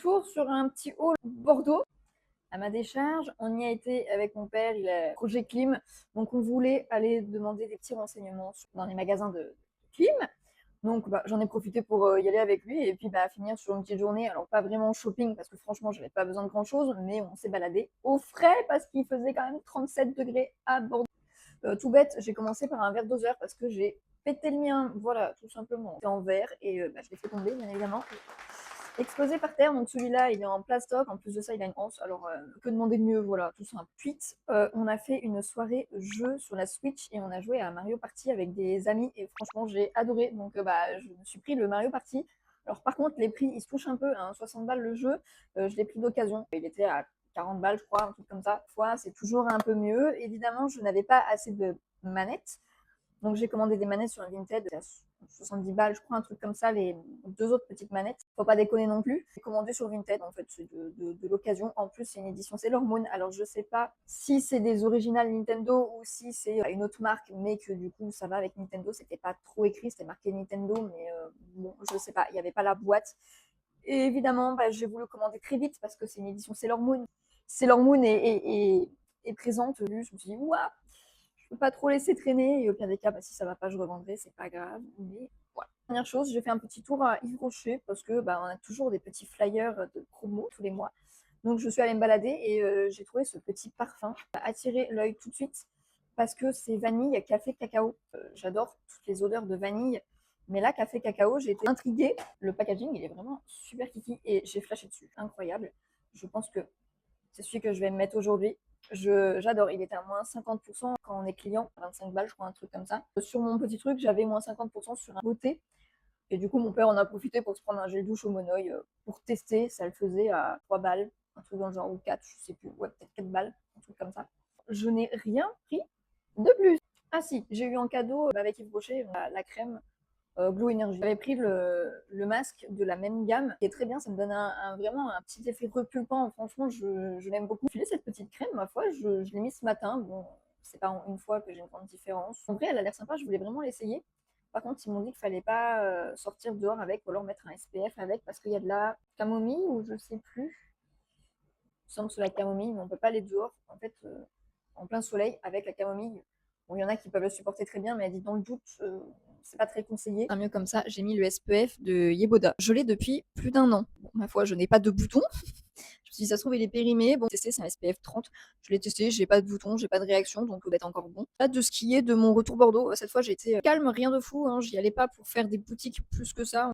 retour sur un petit haul Bordeaux à ma décharge. On y a été avec mon père, il a projet clim, donc on voulait aller demander des petits renseignements dans les magasins de clim. Donc j'en ai profité pour y aller avec lui et puis finir sur une petite journée. Alors pas vraiment shopping parce que franchement j'avais pas besoin de grand chose, mais on s'est baladé au frais parce qu'il faisait quand même 37 degrés à Bordeaux. Tout bête, j'ai commencé par un verre doseur parce que j'ai pété le mien, voilà, tout simplement. C'était en verre et je l'ai fait tomber, bien évidemment. Explosé par terre, donc celui-là, il est en plastoc. En plus de ça, il a une anse. Alors, que demander de mieux, voilà, tout simple. Ensuite, on a fait une soirée jeu sur la Switch et on a joué à Mario Party avec des amis et franchement, j'ai adoré. Donc, je me suis pris le Mario Party. Alors, par contre, les prix, ils se touchent un peu, hein, 60 balles le jeu. Je l'ai pris d'occasion. Il était à 40 balles, je crois, un truc comme ça. Fois, c'est toujours un peu mieux. Évidemment, je n'avais pas assez de manettes. Donc j'ai commandé des manettes sur un Vinted à 70 balles, je crois, un truc comme ça, les deux autres petites manettes. Faut pas déconner non plus. J'ai commandé sur Vinted, en fait, c'est de l'occasion. En plus, c'est une édition Sailor Moon. Alors je sais pas si c'est des originales Nintendo ou si c'est une autre marque, mais que du coup ça va avec Nintendo. C'était pas trop écrit, c'était marqué Nintendo, mais bon, je sais pas, il n'y avait pas la boîte. Et évidemment, j'ai voulu commander très vite parce que c'est une édition Sailor Moon. Sailor Moon est présente. Je me suis dit, ouah, je peux pas trop laisser traîner. Et au pire des cas, si ça va pas, je revendrai, c'est pas grave. Mais voilà. Dernière chose, j'ai fait un petit tour à Yves Rocher parce que on a toujours des petits flyers de promo tous les mois. Donc je suis allée me balader et j'ai trouvé ce petit parfum qui a attiré l'œil tout de suite parce que c'est vanille, café, cacao. J'adore toutes les odeurs de vanille. Mais là, café, cacao, j'ai été intriguée. Le packaging, il est vraiment super kiki et j'ai flashé dessus. Incroyable. Je pense que c'est celui que je vais me mettre aujourd'hui. J'adore. Il était à moins 50% quand on est client, 25 balles, je crois, un truc comme ça. Sur mon petit truc, j'avais moins 50% sur un beauté. Et du coup, mon père en a profité pour se prendre un gel douche au monoeil pour tester. Ça le faisait à 3 balles, un truc dans le genre, ou 4, je sais plus. Ouais, peut-être 4 balles, un truc comme ça. Je n'ai rien pris de plus. Ah si, j'ai eu en cadeau avec Yves Rocher la crème Glow Energy. J'avais pris le masque de la même gamme, qui est très bien, ça me donne vraiment un petit effet repulpant. Franchement, je l'aime beaucoup. J'ai cette petite crème, ma foi, je l'ai mise ce matin. Bon, c'est pas en une fois que j'ai une grande différence. En vrai, elle a l'air sympa, je voulais vraiment l'essayer. Par contre, ils m'ont dit qu'il fallait pas sortir dehors avec ou alors mettre un SPF avec parce qu'il y a de la camomille ou je sais plus. Il me semble que c'est la camomille, mais on peut pas aller dehors. En fait, en plein soleil avec la camomille. Bon, il y en a qui peuvent le supporter très bien, mais elle dit dans le doute, c'est pas très conseillé. Un mieux comme ça, j'ai mis le SPF de Yeboda. Je l'ai depuis plus d'un an. Bon, ma foi, je n'ai pas de bouton. Je me suis dit, ça se trouve, il est périmé. Bon, testé, c'est un SPF 30. Je l'ai testé, j'ai pas de bouton, j'ai pas de réaction, donc ça doit être encore bon. Hâte de skier de mon retour Bordeaux. Cette fois, j'ai été calme, rien de fou. Hein. J'y allais pas pour faire des boutiques plus que ça.